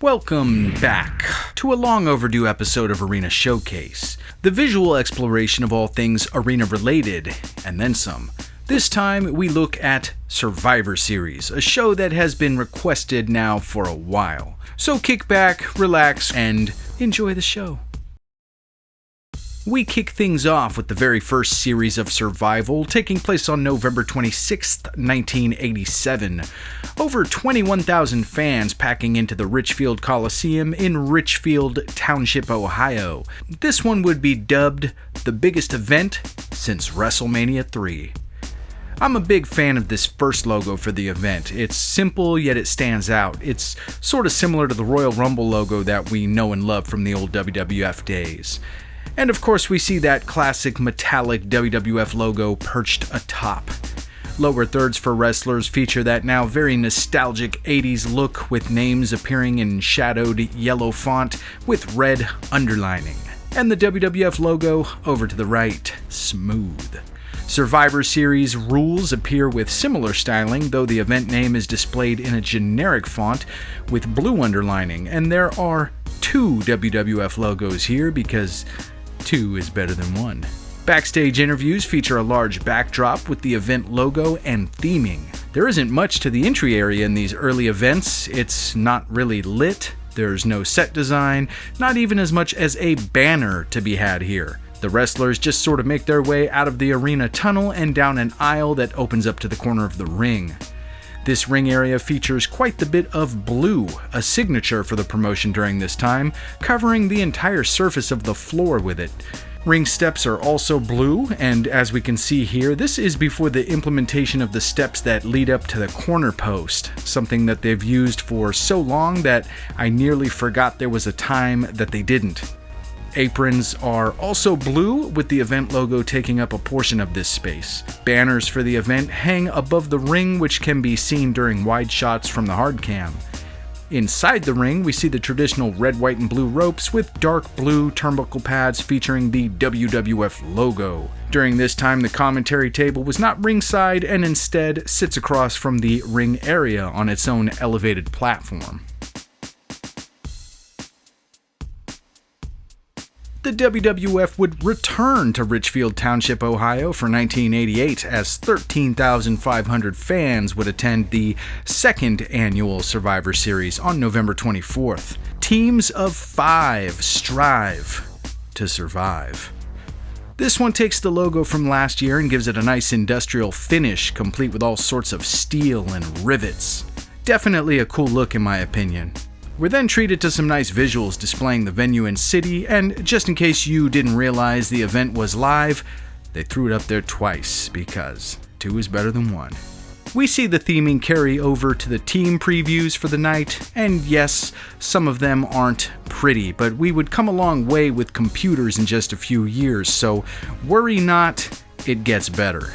Welcome back to a long overdue episode of Arena Showcase, the visual exploration of all things arena related, and then some. This time we look at Survivor Series, a show that has been requested now for a while. So kick back, relax, and enjoy the show. We kick things off with the very first series of Survival, taking place on November 26th, 1987. Over 21,000 fans packing into the Richfield Coliseum in Richfield Township, Ohio. This one would be dubbed the biggest event since WrestleMania 3. I'm a big fan of this first logo for the event. It's simple, yet it stands out. It's sort of similar to the Royal Rumble logo that we know and love from the old WWF days. And of course we see that classic metallic WWF logo perched atop. Lower thirds for wrestlers feature that now very nostalgic 80s look with names appearing in shadowed yellow font with red underlining. And the WWF logo over to the right, smooth. Survivor Series rules appear with similar styling, though the event name is displayed in a generic font with blue underlining, and there are two WWF logos here because 2 is better than 1. Backstage interviews feature a large backdrop with the event logo and theming. There isn't much to the entry area in these early events. It's not really lit, there's no set design, not even as much as a banner to be had here. The wrestlers just sort of make their way out of the arena tunnel and down an aisle that opens up to the corner of the ring. This ring area features quite the bit of blue, a signature for the promotion during this time, covering the entire surface of the floor with it. Ring steps are also blue, and as we can see here, this is before the implementation of the steps that lead up to the corner post, something that they've used for so long that I nearly forgot there was a time that they didn't. Aprons are also blue, with the event logo taking up a portion of this space. Banners for the event hang above the ring, which can be seen during wide shots from the hard cam. Inside the ring, we see the traditional red, white, and blue ropes with dark blue turnbuckle pads featuring the WWF logo. During this time, the commentary table was not ringside and instead sits across from the ring area on its own elevated platform. The WWF would return to Richfield Township, Ohio for 1988 as 13,500 fans would attend the second annual Survivor Series on November 24th. Teams of 5 strive to survive. This one takes the logo from last year and gives it a nice industrial finish, complete with all sorts of steel and rivets. Definitely a cool look in my opinion. We're then treated to some nice visuals displaying the venue and city, and just in case you didn't realize the event was live, they threw it up there twice, because 2 is better than 1. We see the theming carry over to the team previews for the night, and yes, some of them aren't pretty, but we would come a long way with computers in just a few years, so worry not, it gets better.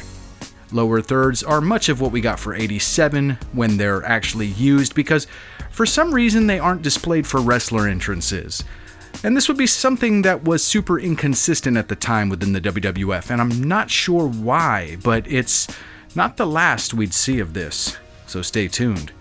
Lower thirds are much of what we got for 87 when they're actually used, because for some reason they aren't displayed for wrestler entrances. And this would be something that was super inconsistent at the time within the WWF, and I'm not sure why, but it's not the last we'd see of this, so stay tuned.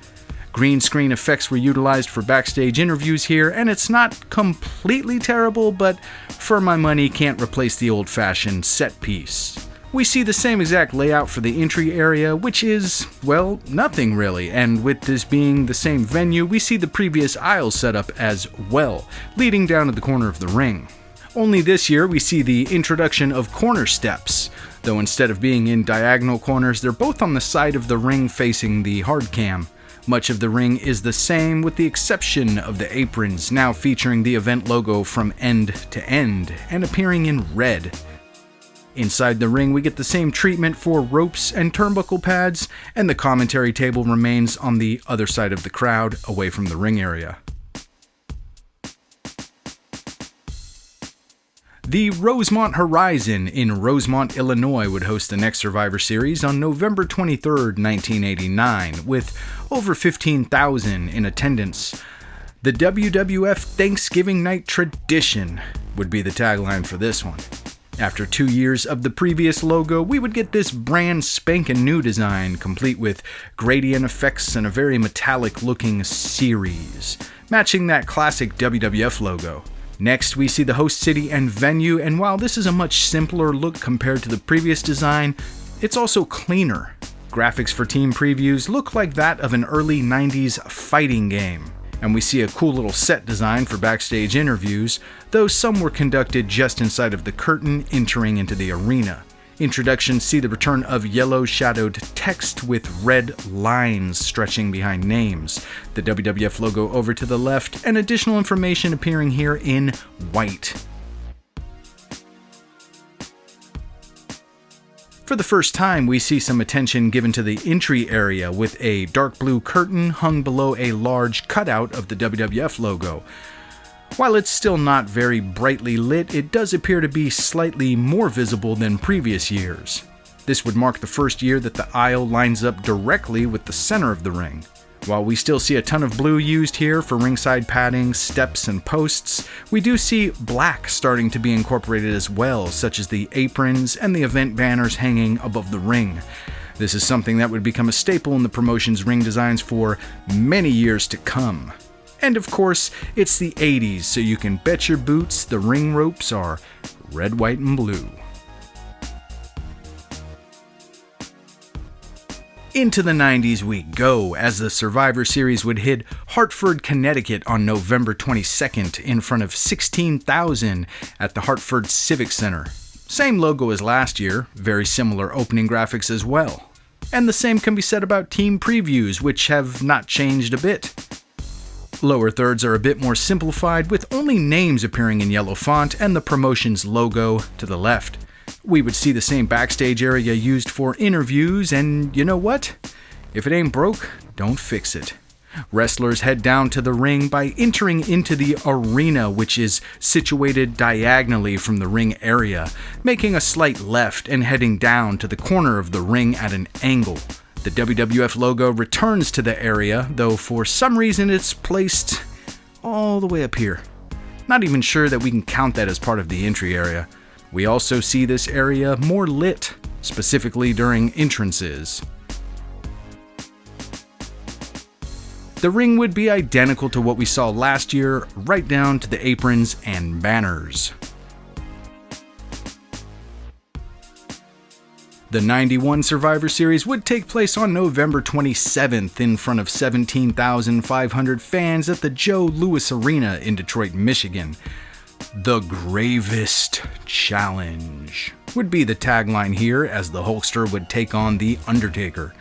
Green screen effects were utilized for backstage interviews here, and it's not completely terrible, but for my money can't replace the old-fashioned set piece. We see the same exact layout for the entry area, which is, well, nothing really, and with this being the same venue, we see the previous aisle setup as well, leading down to the corner of the ring. Only this year we see the introduction of corner steps, though instead of being in diagonal corners, they're both on the side of the ring facing the hard cam. Much of the ring is the same, with the exception of the aprons, now featuring the event logo from end to end, and appearing in red. Inside the ring, we get the same treatment for ropes and turnbuckle pads, and the commentary table remains on the other side of the crowd, away from the ring area. The Rosemont Horizon in Rosemont, Illinois would host the next Survivor Series on November 23rd, 1989, with over 15,000 in attendance. The WWF Thanksgiving Night Tradition would be the tagline for this one. After 2 years of the previous logo, we would get this brand spankin' new design, complete with gradient effects and a very metallic looking series, matching that classic WWF logo. Next, we see the host city and venue, and while this is a much simpler look compared to the previous design, it's also cleaner. Graphics for team previews look like that of an early 90s fighting game. And we see a cool little set design for backstage interviews, though some were conducted just inside of the curtain entering into the arena. Introductions see the return of yellow shadowed text with red lines stretching behind names, the WWF logo over to the left, and additional information appearing here in white. For the first time, we see some attention given to the entry area with a dark blue curtain hung below a large cutout of the WWF logo. While it's still not very brightly lit, it does appear to be slightly more visible than previous years. This would mark the first year that the aisle lines up directly with the center of the ring. While we still see a ton of blue used here for ringside padding, steps, and posts, we do see black starting to be incorporated as well, such as the aprons and the event banners hanging above the ring. This is something that would become a staple in the promotion's ring designs for many years to come. And of course, it's the 80s, so you can bet your boots the ring ropes are red, white, and blue. Into the 90s we go, as the Survivor Series would hit Hartford, Connecticut on November 22nd in front of 16,000 at the Hartford Civic Center. Same logo as last year, very similar opening graphics as well. And the same can be said about team previews, which have not changed a bit. Lower thirds are a bit more simplified, with only names appearing in yellow font and the promotion's logo to the left. We would see the same backstage area used for interviews, and you know what? If it ain't broke, don't fix it. Wrestlers head down to the ring by entering into the arena, which is situated diagonally from the ring area, making a slight left and heading down to the corner of the ring at an angle. The WWF logo returns to the area, though for some reason it's placed all the way up here. Not even sure that we can count that as part of the entry area. We also see this area more lit, specifically during entrances. The ring would be identical to what we saw last year, right down to the aprons and banners. The 91 Survivor Series would take place on November 27th in front of 17,500 fans at the Joe Louis Arena in Detroit, Michigan. The Gravest Challenge would be the tagline here, as the Hulkster would take on The Undertaker.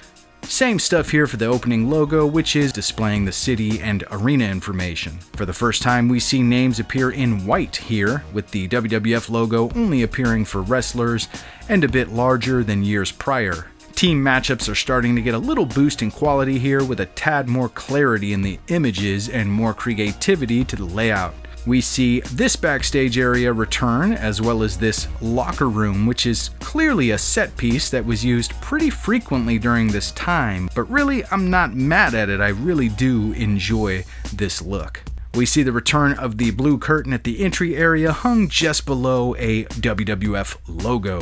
Same stuff here for the opening logo, which is displaying the city and arena information. For the first time, we see names appear in white here, with the WWF logo only appearing for wrestlers and a bit larger than years prior. Team matchups are starting to get a little boost in quality here, with a tad more clarity in the images and more creativity to the layout. We see this backstage area return, as well as this locker room, which is clearly a set piece that was used pretty frequently during this time, but really I'm not mad at it. I really do enjoy this look. We see the return of the blue curtain at the entry area, hung just below a WWF logo.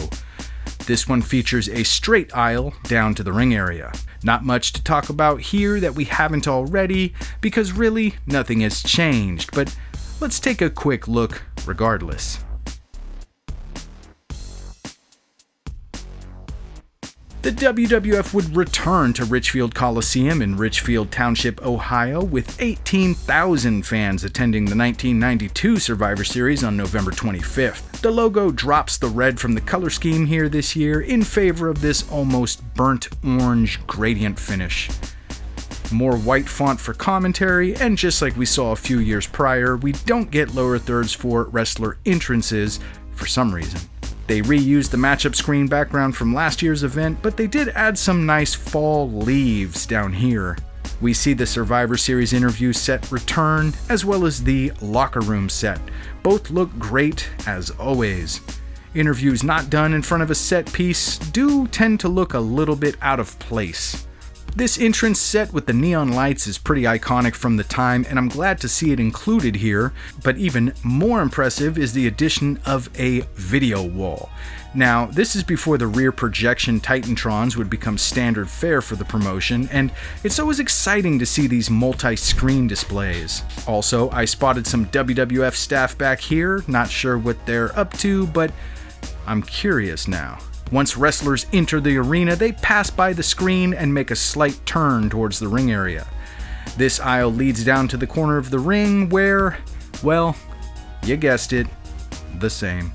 This one features a straight aisle down to the ring area. Not much to talk about here that we haven't already, because really nothing has changed, but let's take a quick look regardless. The WWF would return to Richfield Coliseum in Richfield Township, Ohio, with 18,000 fans attending the 1992 Survivor Series on November 25th. The logo drops the red from the color scheme here this year in favor of this almost burnt orange gradient finish. More white font for commentary, and just like we saw a few years prior, we don't get lower thirds for wrestler entrances for some reason. They reused the matchup screen background from last year's event, but they did add some nice fall leaves down here. We see the Survivor Series interview set return, as well as the locker room set. Both look great as always. Interviews not done in front of a set piece do tend to look a little bit out of place. This entrance set with the neon lights is pretty iconic from the time, and I'm glad to see it included here, but even more impressive is the addition of a video wall. Now, this is before the rear projection Titantrons would become standard fare for the promotion, and it's always exciting to see these multi-screen displays. Also, I spotted some WWF staff back here, not sure what they're up to, but I'm curious now. Once wrestlers enter the arena, they pass by the screen and make a slight turn towards the ring area. This aisle leads down to the corner of the ring where, well, you guessed it, the same.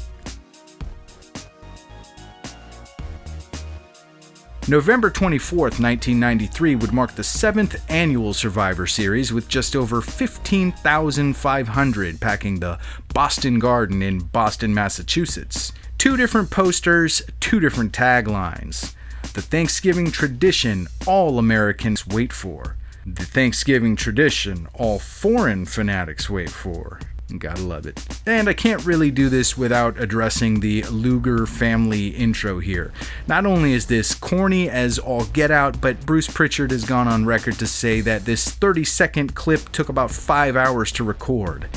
November 24th, 1993 would mark the 7th annual Survivor Series with just over 15,500 packing the Boston Garden in Boston, Massachusetts. 2 different posters, 2 different taglines. The Thanksgiving tradition all Americans wait for. The Thanksgiving tradition all foreign fanatics wait for. Gotta love it. And I can't really do this without addressing the Luger family intro here. Not only is this corny as all get out, but Bruce Pritchard has gone on record to say that this 30-second clip took about 5 hours to record.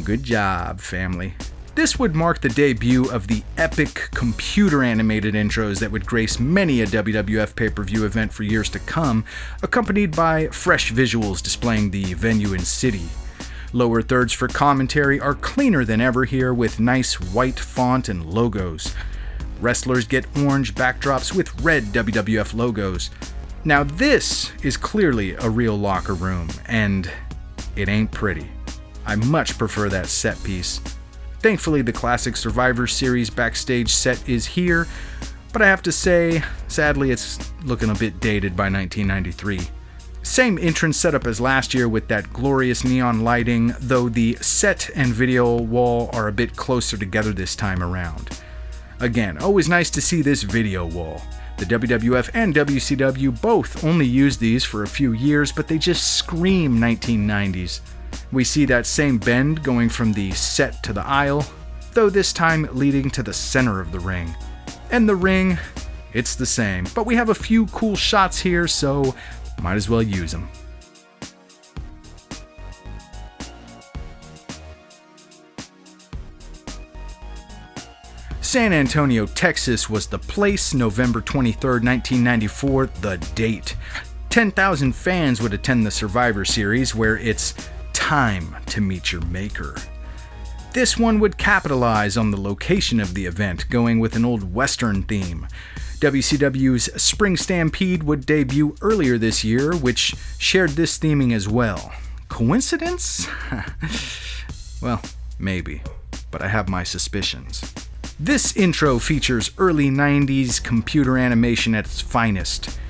Good job, family. This would mark the debut of the epic computer-animated intros that would grace many a WWF pay-per-view event for years to come, accompanied by fresh visuals displaying the venue and city. Lower thirds for commentary are cleaner than ever here with nice white font and logos. Wrestlers get orange backdrops with red WWF logos. Now this is clearly a real locker room, and it ain't pretty. I much prefer that set piece. Thankfully, the classic Survivor Series backstage set is here, but I have to say, sadly, it's looking a bit dated by 1993. Same entrance setup as last year with that glorious neon lighting, though the set and video wall are a bit closer together this time around. Again, always nice to see this video wall. The WWF and WCW both only used these for a few years, but they just scream 1990s. We see that same bend going from the set to the aisle, though this time leading to the center of the ring. And the ring, it's the same, but we have a few cool shots here, so might as well use them. San Antonio, Texas was the place, November 23rd, 1994, the date. 10,000 fans would attend the Survivor Series, where it's time to meet your maker. This one would capitalize on the location of the event, going with an old Western theme. WCW's Spring Stampede would debut earlier this year, which shared this theming as well. Coincidence? Well, maybe, but I have my suspicions. This intro features early 90s computer animation at its finest.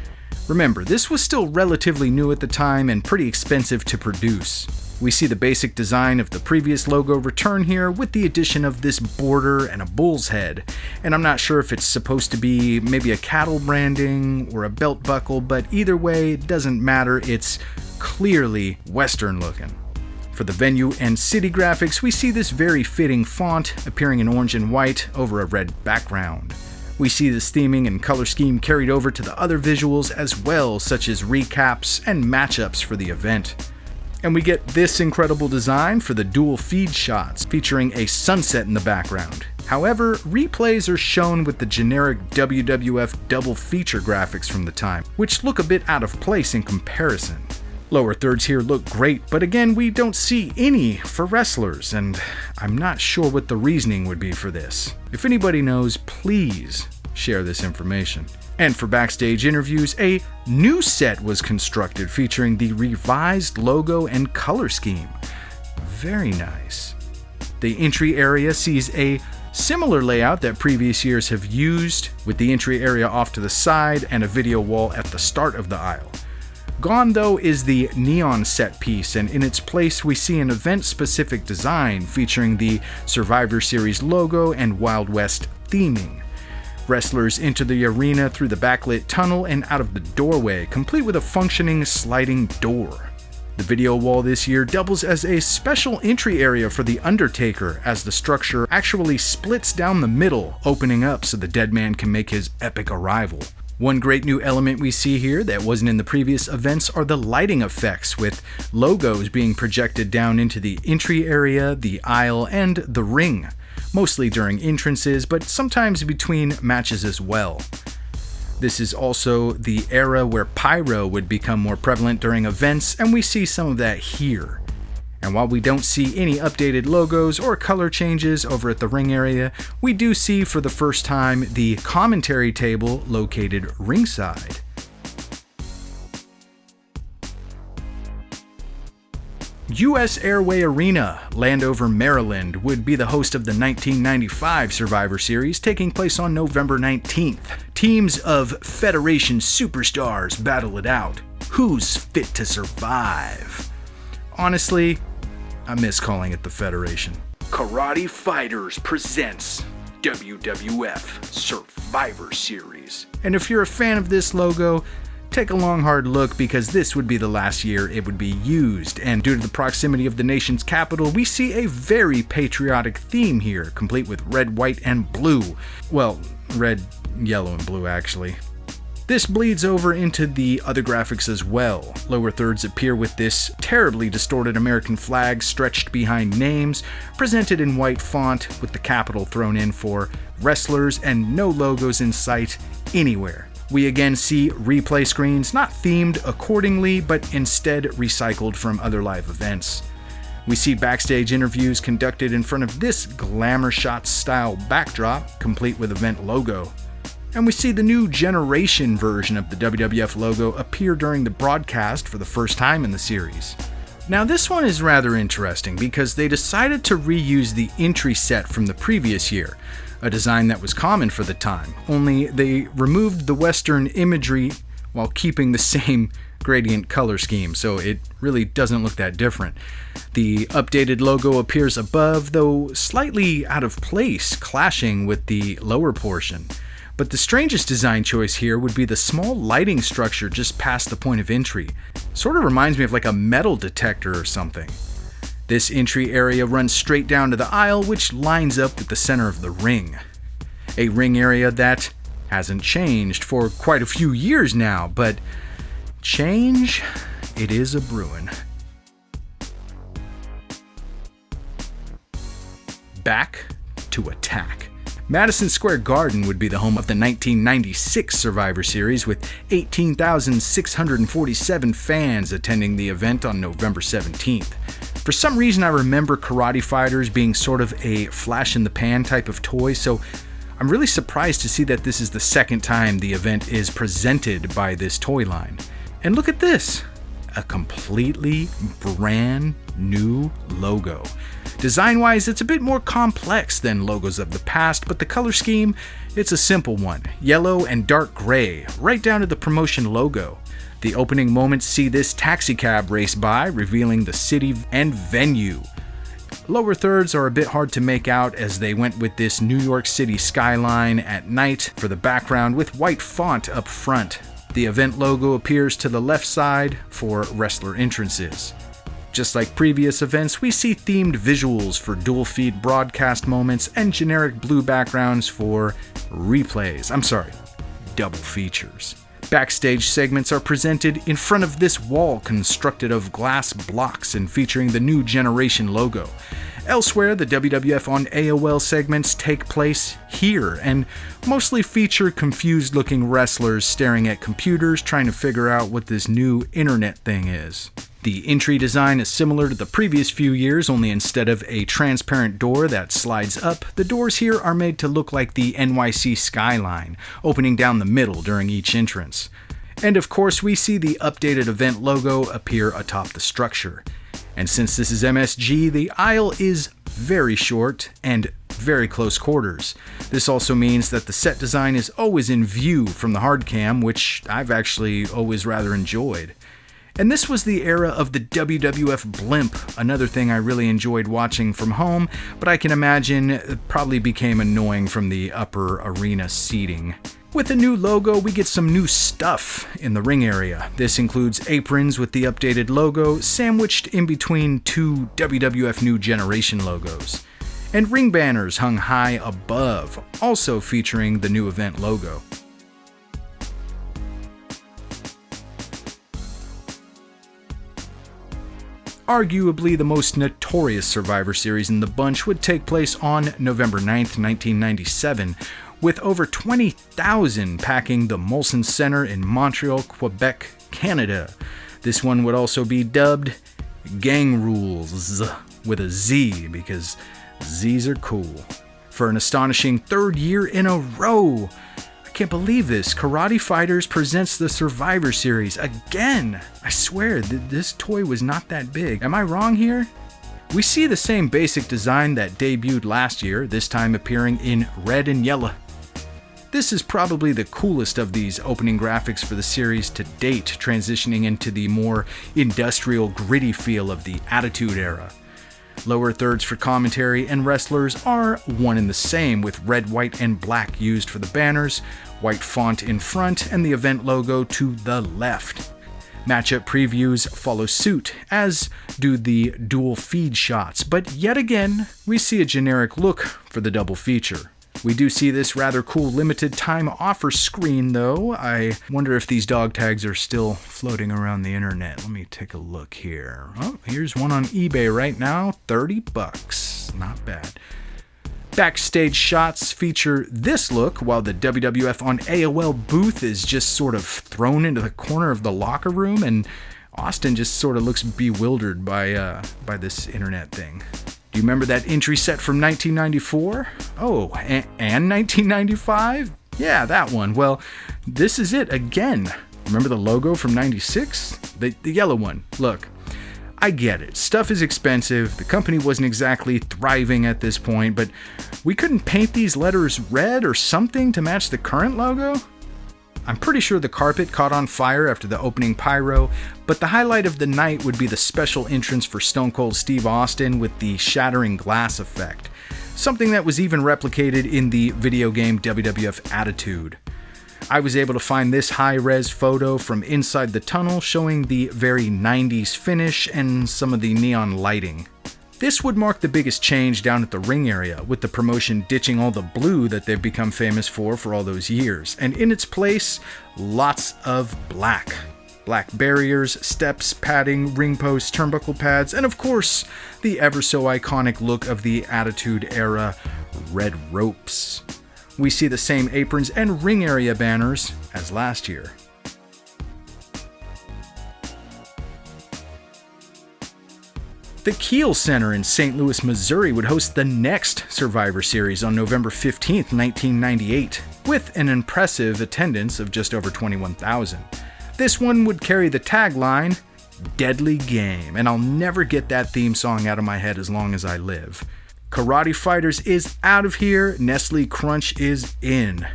Remember, this was still relatively new at the time and pretty expensive to produce. We see the basic design of the previous logo return here with the addition of this border and a bull's head. And I'm not sure if it's supposed to be maybe a cattle branding or a belt buckle, but either way, it doesn't matter, it's clearly Western looking. For the venue and city graphics, we see this very fitting font appearing in orange and white over a red background. We see this theming and color scheme carried over to the other visuals as well, such as recaps and matchups for the event. And we get this incredible design for the dual feed shots, featuring a sunset in the background. However, replays are shown with the generic WWF double feature graphics from the time, which look a bit out of place in comparison. Lower thirds here look great, but again, we don't see any for wrestlers, and I'm not sure what the reasoning would be for this. If anybody knows, please share this information. And for backstage interviews, a new set was constructed featuring the revised logo and color scheme. Very nice. The entry area sees a similar layout that previous years have used, with the entry area off to the side and a video wall at the start of the aisle. Gone, though, is the neon set piece, and in its place we see an event-specific design featuring the Survivor Series logo and Wild West theming. Wrestlers enter the arena through the backlit tunnel and out of the doorway, complete with a functioning sliding door. The video wall this year doubles as a special entry area for The Undertaker, as the structure actually splits down the middle, opening up so the dead man can make his epic arrival. One great new element we see here that wasn't in the previous events are the lighting effects, with logos being projected down into the entry area, the aisle, and the ring, mostly during entrances, but sometimes between matches as well. This is also the era where pyro would become more prevalent during events, and we see some of that here. And while we don't see any updated logos or color changes over at the ring area, we do see for the first time the commentary table located ringside. US Airway Arena, Landover, Maryland, would be the host of the 1995 Survivor Series, taking place on November 19th. Teams of Federation superstars battle it out. Who's fit to survive? Honestly, I miss calling it the Federation. Karate Fighters presents WWF Survivor Series. And if you're a fan of this logo, take a long hard look, because this would be the last year it would be used, and due to the proximity of the nation's capital, we see a very patriotic theme here, complete with red, white, and blue. Well, red, yellow, and blue actually. This bleeds over into the other graphics as well. Lower thirds appear with this terribly distorted American flag stretched behind names, presented in white font with the capital thrown in for wrestlers, and no logos in sight anywhere. We again see replay screens, not themed accordingly, but instead recycled from other live events. We see backstage interviews conducted in front of this glamour shot style backdrop, complete with event logo. And we see the new generation version of the WWF logo appear during the broadcast for the first time in the series. Now this one is rather interesting because they decided to reuse the entry set from the previous year, a design that was common for the time, only they removed the Western imagery while keeping the same gradient color scheme, so it really doesn't look that different. The updated logo appears above, though slightly out of place, clashing with the lower portion. But the strangest design choice here would be the small lighting structure just past the point of entry. Sort of reminds me of like a metal detector or something. This entry area runs straight down to the aisle, which lines up with the center of the ring. A ring area that hasn't changed for quite a few years now, but change, it is a brewin'. Back to attack. Madison Square Garden would be the home of the 1996 Survivor Series, with 18,647 fans attending the event on November 17th. For some reason, I remember Karate Fighters being sort of a flash-in-the-pan type of toy, so I'm really surprised to see that this is the second time the event is presented by this toy line. And look at this! A completely brand new logo. Design-wise, it's a bit more complex than logos of the past, but the color scheme, it's a simple one. Yellow and dark gray, right down to the promotion logo. The opening moments see this taxicab race by, revealing the city and venue. Lower thirds are a bit hard to make out as they went with this New York City skyline at night for the background with white font up front. The event logo appears to the left side for wrestler entrances. Just like previous events, we see themed visuals for dual feed broadcast moments and generic blue backgrounds for replays. Double features. Backstage segments are presented in front of this wall constructed of glass blocks and featuring the new generation logo. Elsewhere, the WWF on AOL segments take place here and mostly feature confused-looking wrestlers staring at computers trying to figure out what this new internet thing is. The entry design is similar to the previous few years, only instead of a transparent door that slides up, the doors here are made to look like the NYC skyline, opening down the middle during each entrance. And of course, we see the updated event logo appear atop the structure. And since this is MSG, the aisle is very short and very close quarters. This also means that the set design is always in view from the hard cam, which I've actually always rather enjoyed. And this was the era of the WWF blimp, another thing I really enjoyed watching from home, but I can imagine it probably became annoying from the upper arena seating. With the new logo, we get some new stuff in the ring area. This includes aprons with the updated logo, sandwiched in between two WWF New Generation logos. And ring banners hung high above, also featuring the new event logo. arguably the most notorious Survivor Series in the bunch, would take place on November 9th, 1997, with over 20,000 packing the Molson Center in Montreal, Quebec, Canada. This one would also be dubbed Gang Rules with a Z, because Z's are cool. For an astonishing third year in a row, I can't believe this, Karate Fighters presents the Survivor Series again. I swear, this toy was not that big. Am I wrong here? We see the same basic design that debuted last year, this time appearing in red and yellow. This is probably the coolest of these opening graphics for the series to date, transitioning into the more industrial, gritty feel of the Attitude Era. Lower thirds for commentary and wrestlers are one and the same, with red, white, and black used for the banners, white font in front, and the event logo to the left. Matchup previews follow suit, as do the dual feed shots, but yet again, we see a generic look for the double feature. We do see this rather cool limited time offer screen though. I wonder if these dog tags are still floating around the internet. Let me take a look here. Oh, here's one on eBay right now, $30. Not bad. Backstage shots feature this look, while the WWF on AOL booth is just sort of thrown into the corner of the locker room, and Austin just sort of looks bewildered by this internet thing. Do you remember that entry set from 1994? Oh, and 1995? Yeah, that one. Well, this is it again. Remember the logo from 96? The yellow one. Look, I get it. Stuff is expensive. The company wasn't exactly thriving at this point, but we couldn't paint these letters red or something to match the current logo? I'm pretty sure the carpet caught on fire after the opening pyro, but the highlight of the night would be the special entrance for Stone Cold Steve Austin with the shattering glass effect, something that was even replicated in the video game WWF Attitude. I was able to find this high-res photo from inside the tunnel showing the very 90s finish and some of the neon lighting. This would mark the biggest change down at the ring area, with the promotion ditching all the blue that they've become famous for all those years, and in its place, lots of black. Black barriers, steps, padding, ring posts, turnbuckle pads, and of course, the ever so iconic look of the Attitude Era red ropes. We see the same aprons and ring area banners as last year. The Kiel Center in St. Louis, Missouri would host the next Survivor Series on November 15, 1998, with an impressive attendance of just over 21,000. This one would carry the tagline, Deadly Game, and I'll never get that theme song out of my head as long as I live. Karate Fighters is out of here, Nestle Crunch is in.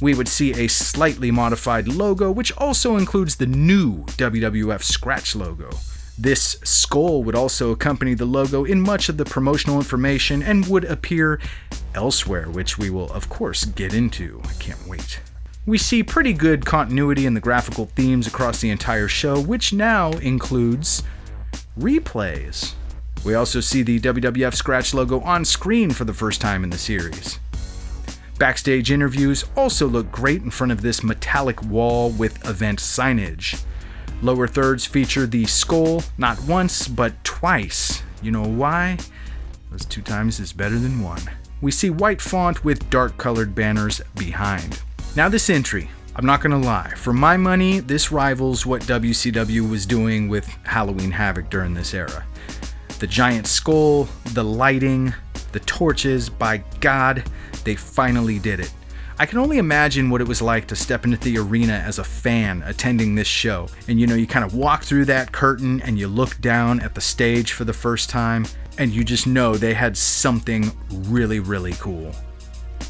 We would see a slightly modified logo, which also includes the new WWF scratch logo. This skull would also accompany the logo in much of the promotional information and would appear elsewhere, which we will of course get into. I can't wait. We see pretty good continuity in the graphical themes across the entire show, which now includes replays. We also see the WWF scratch logo on screen for the first time in the series. Backstage interviews also look great in front of this metallic wall with event signage. Lower thirds feature the skull not once, but twice. You know why? Because 2 times is better than 1. We see white font with dark colored banners behind. Now this entry, I'm not gonna lie, for my money, this rivals what WCW was doing with Halloween Havoc during this era. The giant skull, the lighting, the torches, by God, they finally did it. I can only imagine what it was like to step into the arena as a fan attending this show. And you kind of walk through that curtain and you look down at the stage for the first time, and you just know they had something really, really cool.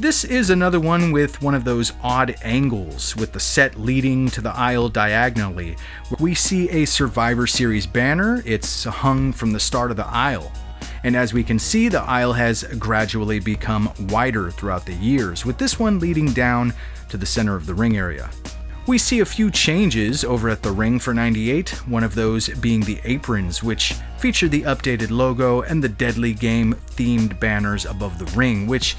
This is another one with one of those odd angles, with the set leading to the aisle diagonally. We see a Survivor Series banner. It's hung from the start of the aisle. And as we can see, the aisle has gradually become wider throughout the years, with this one leading down to the center of the ring area. We see a few changes over at the ring for 98, one of those being the aprons, which feature the updated logo and the Deadly Game themed banners above the ring, which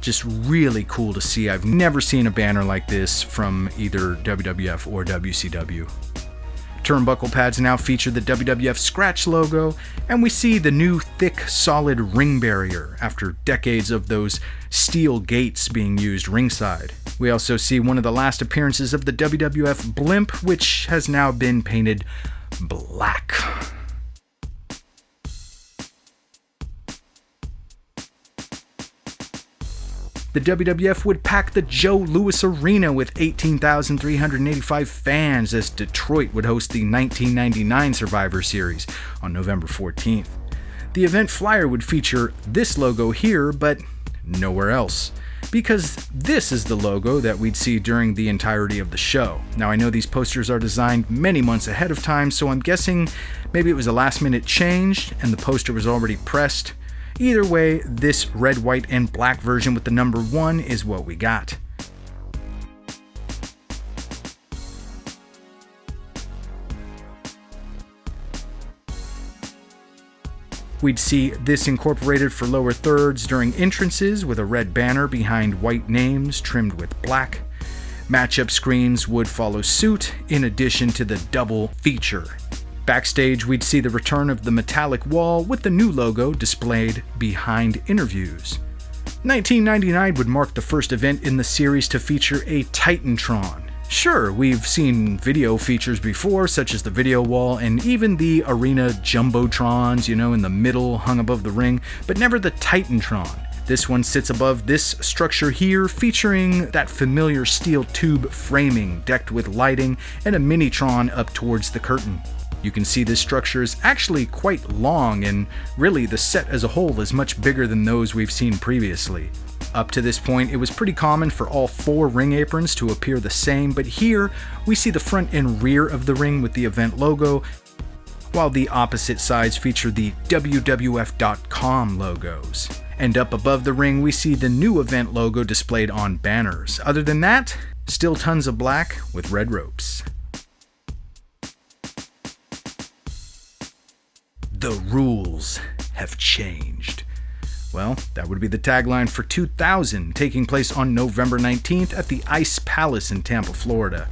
just really cool to see. I've never seen a banner like this from either WWF or WCW. Turnbuckle pads now feature the WWF scratch logo, and we see the new thick, solid ring barrier after decades of those steel gates being used ringside. We also see one of the last appearances of the WWF blimp, which has now been painted black. The WWF would pack the Joe Louis Arena with 18,385 fans as Detroit would host the 1999 Survivor Series on November 14th. The event flyer would feature this logo here, but nowhere else, because this is the logo that we'd see during the entirety of the show. Now, I know these posters are designed many months ahead of time, so I'm guessing maybe it was a last-minute change and the poster was already pressed. Either way, this red, white, and black version with the number 1 is what we got. We'd see this incorporated for lower thirds during entrances with a red banner behind white names trimmed with black. Matchup screens would follow suit in addition to the double feature. Backstage, we'd see the return of the metallic wall with the new logo displayed behind interviews. 1999 would mark the first event in the series to feature a Titantron. Sure, we've seen video features before, such as the video wall and even the arena jumbotrons, in the middle, hung above the ring, but never the Titantron. This one sits above this structure here, featuring that familiar steel tube framing decked with lighting and a Minitron up towards the curtain. You can see this structure is actually quite long, and really the set as a whole is much bigger than those we've seen previously. Up to this point, it was pretty common for all 4 ring aprons to appear the same, but here we see the front and rear of the ring with the event logo, while the opposite sides feature the WWF.com logos. And up above the ring, we see the new event logo displayed on banners. Other than that, still tons of black with red ropes. The rules have changed. Well, that would be the tagline for 2000, taking place on November 19th at the Ice Palace in Tampa, Florida.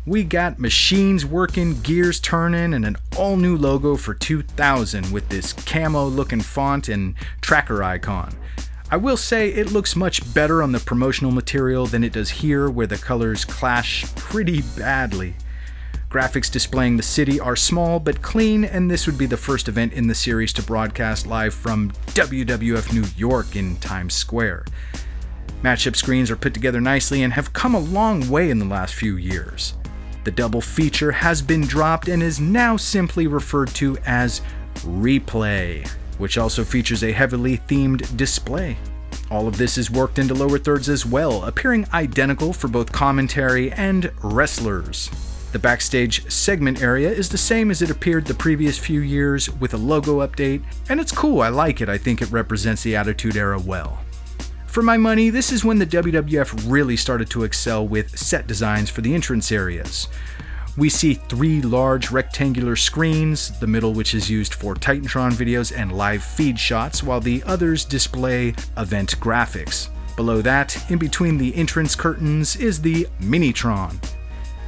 We got machines working, gears turning, and an all-new logo for 2000 with this camo-looking font and tracker icon. I will say it looks much better on the promotional material than it does here, where the colors clash pretty badly. Graphics displaying the city are small but clean, and this would be the first event in the series to broadcast live from WWF New York in Times Square. Matchup screens are put together nicely and have come a long way in the last few years. The double feature has been dropped and is now simply referred to as Replay, which also features a heavily themed display. All of this is worked into lower thirds as well, appearing identical for both commentary and wrestlers. The backstage segment area is the same as it appeared the previous few years, with a logo update, and it's cool, I like it, I think it represents the Attitude Era well. For my money, this is when the WWF really started to excel with set designs for the entrance areas. We see 3 large rectangular screens, the middle which is used for Titantron videos and live feed shots, while the others display event graphics. Below that, in between the entrance curtains, is the Minitron.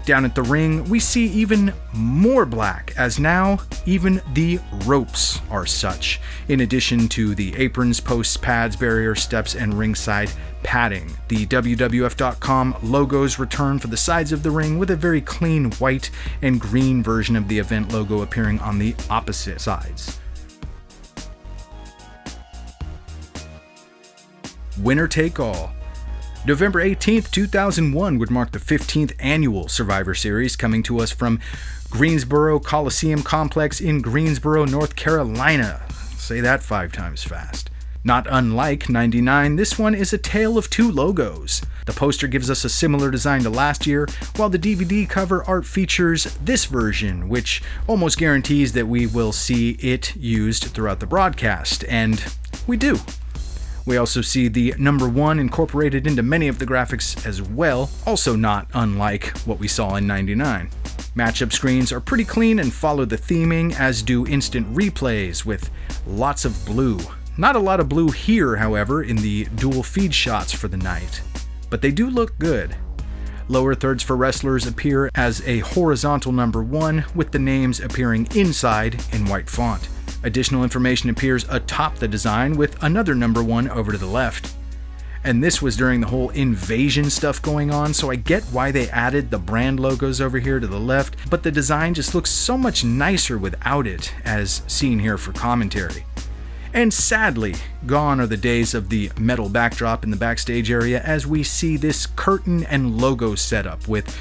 Down at the ring, we see even more black, as now even the ropes are such, in addition to the aprons, posts, pads, barrier steps, and ringside padding. The WWF.com logos return for the sides of the ring, with a very clean white and green version of the event logo appearing on the opposite sides. Winner take all. November 18th, 2001 would mark the 15th annual Survivor Series, coming to us from Greensboro Coliseum Complex in Greensboro, North Carolina. Say that 5 times fast. Not unlike 99, this one is a tale of 2 logos. The poster gives us a similar design to last year, while the DVD cover art features this version, which almost guarantees that we will see it used throughout the broadcast, and we do. We also see the number 1 incorporated into many of the graphics as well, also not unlike what we saw in 99. Matchup screens are pretty clean and follow the theming, as do instant replays with lots of blue. Not a lot of blue here, however, in the dual feed shots for the night, but they do look good. Lower thirds for wrestlers appear as a horizontal number 1, with the names appearing inside in white font. Additional information appears atop the design with another number 1 over to the left. And this was during the whole invasion stuff going on, so I get why they added the brand logos over here to the left, but the design just looks so much nicer without it, as seen here for commentary. And sadly, gone are the days of the metal backdrop in the backstage area, as we see this curtain and logo setup with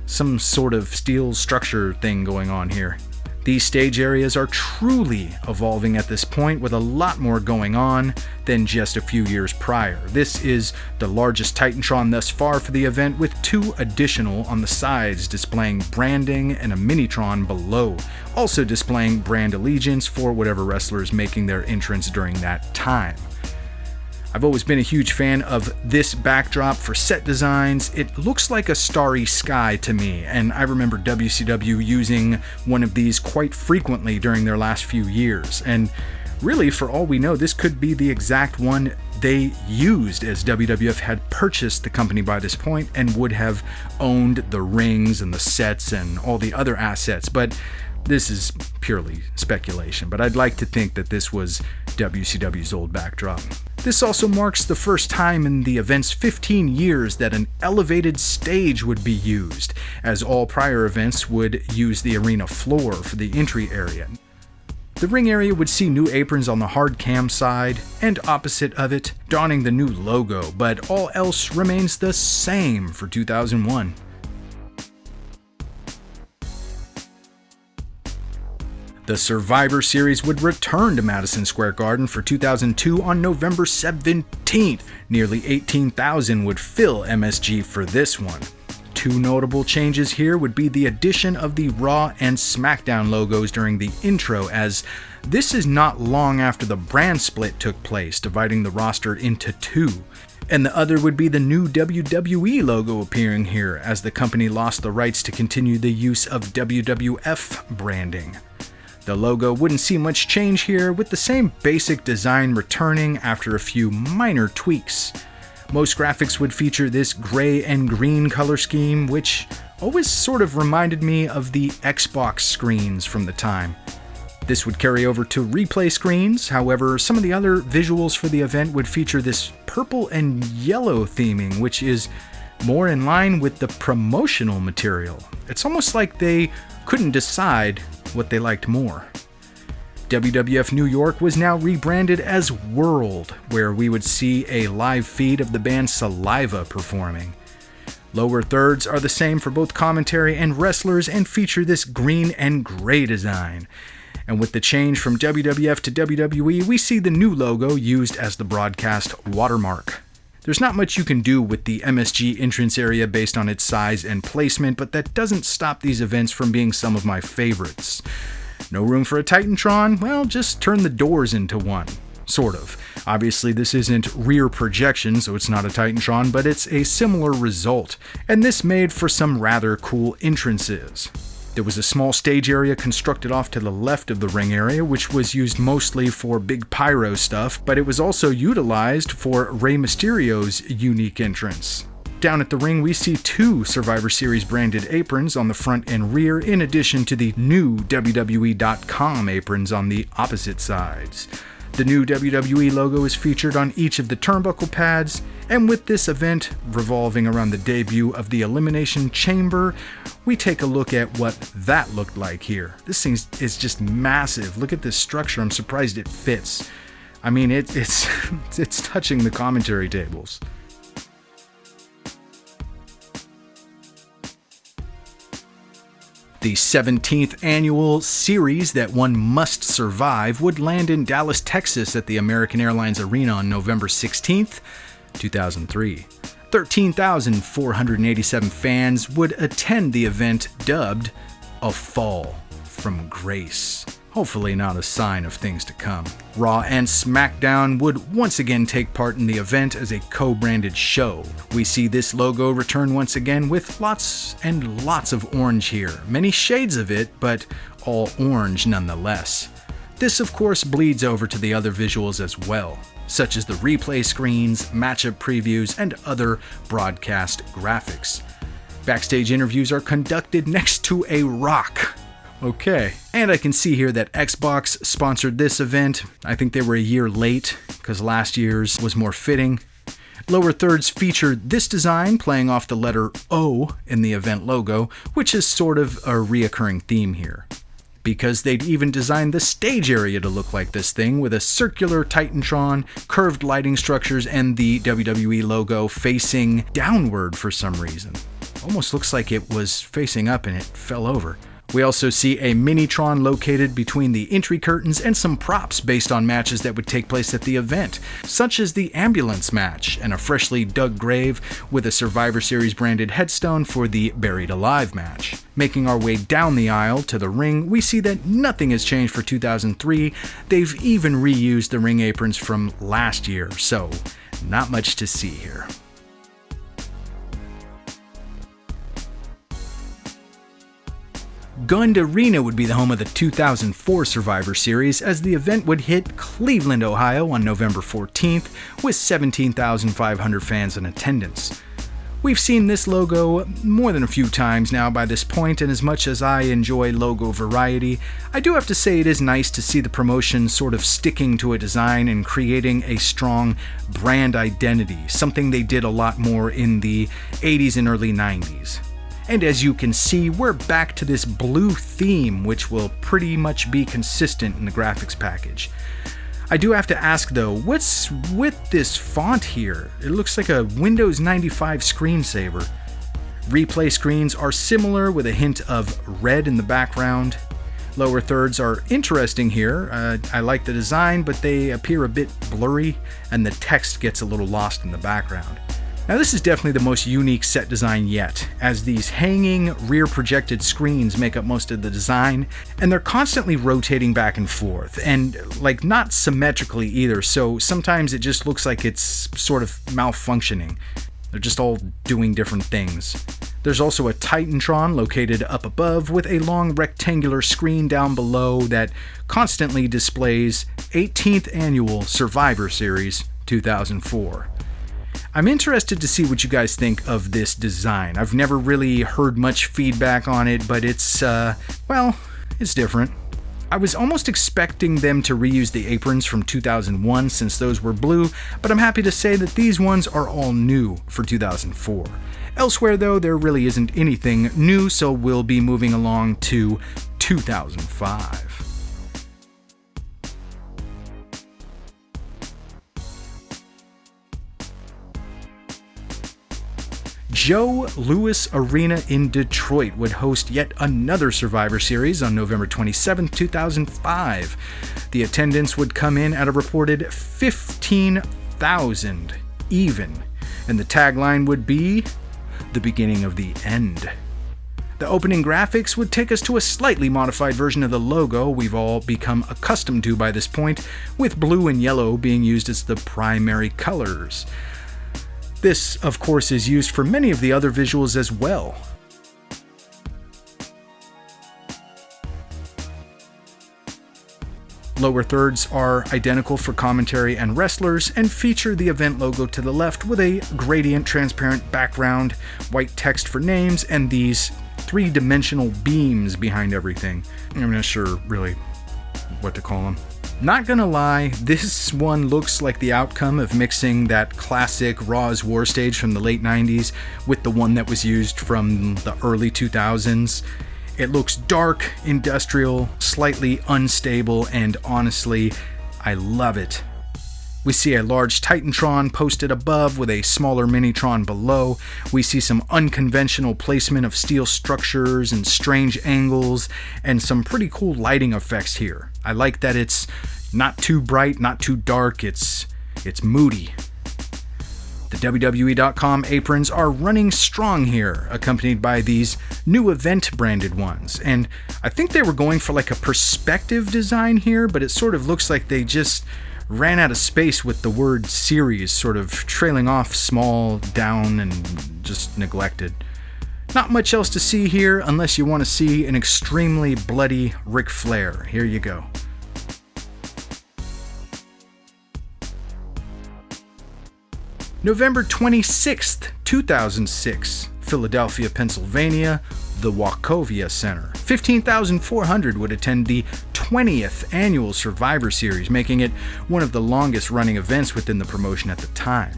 some sort of steel structure thing going on here. These stage areas are truly evolving at this point, with a lot more going on than just a few years prior. This is the largest Titantron thus far for the event, with 2 additional on the sides displaying branding and a Minitron below, also displaying brand allegiance for whatever wrestlers making their entrance during that time. I've always been a huge fan of this backdrop for set designs. It looks like a starry sky to me, and I remember WCW using one of these quite frequently during their last few years. And really, for all we know, this could be the exact one they used, as WWF had purchased the company by this point and would have owned the rings and the sets and all the other assets. But this is purely speculation, but I'd like to think that this was WCW's old backdrop. This also marks the first time in the event's 15 years that an elevated stage would be used, as all prior events would use the arena floor for the entry area. The ring area would see new aprons on the hard cam side, and opposite of it, donning the new logo, but all else remains the same for 2001. The Survivor Series would return to Madison Square Garden for 2002 on November 17th. Nearly 18,000 would fill MSG for this one. 2 notable changes here would be the addition of the Raw and SmackDown logos during the intro, as this is not long after the brand split took place, dividing the roster into 2. And the other would be the new WWE logo appearing here, as the company lost the rights to continue the use of WWF branding. The logo wouldn't see much change here, with the same basic design returning after a few minor tweaks. Most graphics would feature this gray and green color scheme, which always sort of reminded me of the Xbox screens from the time. This would carry over to replay screens, however, some of the other visuals for the event would feature this purple and yellow theming, which is more in line with the promotional material. It's almost like they couldn't decide what they liked more. WWF New York was now rebranded as World, where we would see a live feed of the band Saliva performing. Lower thirds are the same for both commentary and wrestlers and feature this green and gray design. And with the change from WWF to WWE, we see the new logo used as the broadcast watermark. There's not much you can do with the MSG entrance area based on its size and placement, but that doesn't stop these events from being some of my favorites. No room for a Titantron? Well, just turn the doors into one. Sort of. Obviously, this isn't rear projection, so it's not a Titantron, but it's a similar result, and this made for some rather cool entrances. There was a small stage area constructed off to the left of the ring area, which was used mostly for big pyro stuff, but it was also utilized for Rey Mysterio's unique entrance. Down at the ring, we see 2 Survivor Series branded aprons on the front and rear, in addition to the new WWE.com aprons on the opposite sides. The new WWE logo is featured on each of the turnbuckle pads, and with this event revolving around the debut of the Elimination Chamber, we take a look at what that looked like here. This thing is just massive. Look at this structure. I'm surprised it fits. I mean, it's touching the commentary tables. The 17th annual series that one must survive would land in Dallas, Texas at the American Airlines Arena on November 16th, 2003. 13,487 fans would attend the event, dubbed a fall from grace. Hopefully not a sign of things to come. Raw and SmackDown would once again take part in the event as a co-branded show. We see this logo return once again with lots and lots of orange here. Many shades of it, but all orange nonetheless. This of course bleeds over to the other visuals as well, such as the replay screens, matchup previews, and other broadcast graphics. Backstage interviews are conducted next to a rock. Okay. And I can see here that Xbox sponsored this event. I think they were a year late because last year's was more fitting. Lower thirds feature this design playing off the letter O in the event logo, which is sort of a reoccurring theme here. Because they'd even designed the stage area to look like this thing with a circular Titantron, curved lighting structures, and the WWE logo facing downward for some reason. Almost looks like it was facing up and it fell over. We also see a Minitron located between the entry curtains and some props based on matches that would take place at the event, such as the ambulance match and a freshly dug grave with a Survivor Series branded headstone for the Buried Alive match. Making our way down the aisle to the ring, we see that nothing has changed for 2003. They've even reused the ring aprons from last year, so not much to see here. Gund Arena would be the home of the 2004 Survivor Series, as the event would hit Cleveland, Ohio on November 14th with 17,500 fans in attendance. We've seen this logo more than a few times now by this point, and as much as I enjoy logo variety, I do have to say it is nice to see the promotion sort of sticking to a design and creating a strong brand identity, something they did a lot more in the 80s and early 90s. And as you can see, we're back to this blue theme, which will pretty much be consistent in the graphics package. I do have to ask though, what's with this font here? It looks like a Windows 95 screensaver. Replay screens are similar with a hint of red in the background. Lower thirds are interesting here. I like the design, but they appear a bit blurry and the text gets a little lost in the background. Now this is definitely the most unique set design yet, as these hanging rear projected screens make up most of the design, and they're constantly rotating back and forth, and not symmetrically either, so sometimes it just looks like it's sort of malfunctioning. They're just all doing different things. There's also a Titantron located up above with a long rectangular screen down below that constantly displays 18th Annual Survivor Series 2004. I'm interested to see what you guys think of this design. I've never really heard much feedback on it, but it's different. I was almost expecting them to reuse the aprons from 2001 since those were blue, but I'm happy to say that these ones are all new for 2004. Elsewhere though, there really isn't anything new, so we'll be moving along to 2005. Joe Louis Arena in Detroit would host yet another Survivor Series on November 27, 2005. The attendance would come in at a reported 15,000 even, and the tagline would be "The beginning of the end." The opening graphics would take us to a slightly modified version of the logo we've all become accustomed to by this point, with blue and yellow being used as the primary colors. This, of course, is used for many of the other visuals as well. Lower thirds are identical for commentary and wrestlers and feature the event logo to the left with a gradient transparent background, white text for names, and these three-dimensional beams behind everything. I'm not sure really what to call them. Not gonna lie, this one looks like the outcome of mixing that classic Raw's War stage from the late 90s with the one that was used from the early 2000s. It looks dark, industrial, slightly unstable, and honestly, I love it. We see a large Titantron posted above with a smaller Minitron below. We see some unconventional placement of steel structures and strange angles, and some pretty cool lighting effects here. I like that it's not too bright, not too dark, it's moody. The WWE.com aprons are running strong here, accompanied by these new event branded ones. And I think they were going for like a perspective design here, but it sort of looks like they just ran out of space with the word series sort of trailing off small, down, and just neglected. Not much else to see here unless you want to see an extremely bloody Ric Flair. Here you go. November 26th, 2006. Philadelphia, Pennsylvania, the Wachovia Center. 15,400 would attend the 20th annual Survivor Series, making it one of the longest running events within the promotion at the time.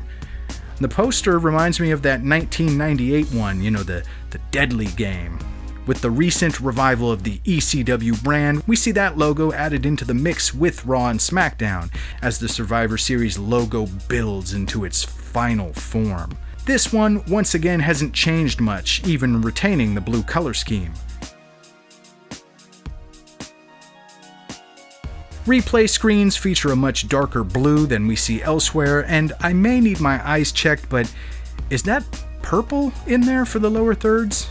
The poster reminds me of that 1998 one, the Deadly game. With the recent revival of the ECW brand, we see that logo added into the mix with Raw and SmackDown as the Survivor Series logo builds into its final form. This one, once again, hasn't changed much, even retaining the blue color scheme. Replay screens feature a much darker blue than we see elsewhere, and I may need my eyes checked, but is that purple in there for the lower thirds?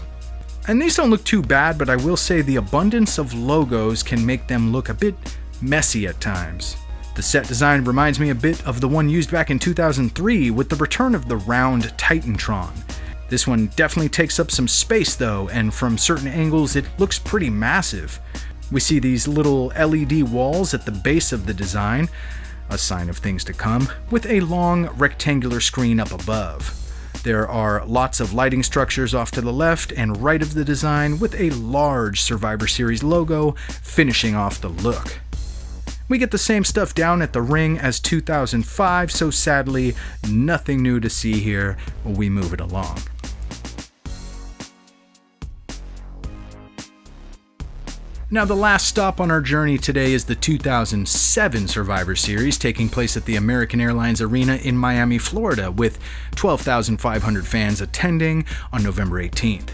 And these don't look too bad, but I will say the abundance of logos can make them look a bit messy at times. The set design reminds me a bit of the one used back in 2003 with the return of the round Titantron. This one definitely takes up some space though, and from certain angles it looks pretty massive. We see these little LED walls at the base of the design, a sign of things to come, with a long rectangular screen up above. There are lots of lighting structures off to the left and right of the design with a large Survivor Series logo finishing off the look. We get the same stuff down at the ring as 2005, so sadly, nothing new to see here. We move it along. Now, the last stop on our journey today is the 2007 Survivor Series, taking place at the American Airlines Arena in Miami, Florida, with 12,500 fans attending on November 18th.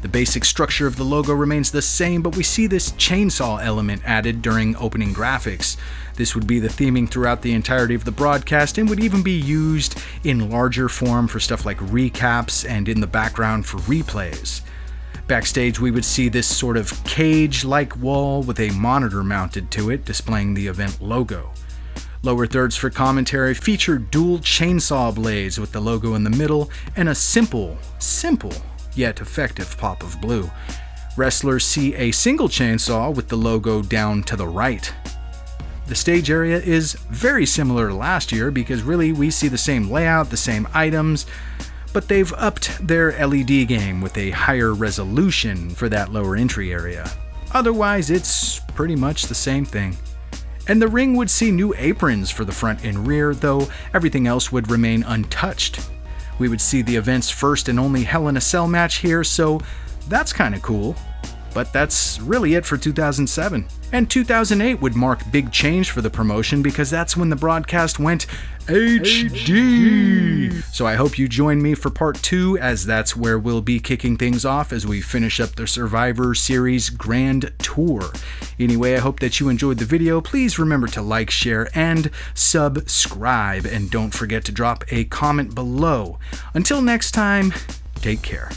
The basic structure of the logo remains the same, but we see this chainsaw element added during opening graphics. This would be the theming throughout the entirety of the broadcast and would even be used in larger form for stuff like recaps and in the background for replays. Backstage, we would see this sort of cage-like wall with a monitor mounted to it, displaying the event logo. Lower thirds for commentary feature dual chainsaw blades with the logo in the middle and a simple, yet effective pop of blue. Wrestlers see a single chainsaw with the logo down to the right. The stage area is very similar to last year because really we see the same layout, the same items, but they've upped their LED game with a higher resolution for that lower entry area. Otherwise, it's pretty much the same thing. And the ring would see new aprons for the front and rear, though everything else would remain untouched. We would see the event's first and only Hell in a Cell match here, so that's kinda cool. But that's really it for 2007. And 2008 would mark big change for the promotion because that's when the broadcast went HD. So I hope you join me for part 2, as that's where we'll be kicking things off as we finish up the Survivor Series Grand Tour. Anyway, I hope that you enjoyed the video. Please remember to like, share, and subscribe. And don't forget to drop a comment below. Until next time, take care.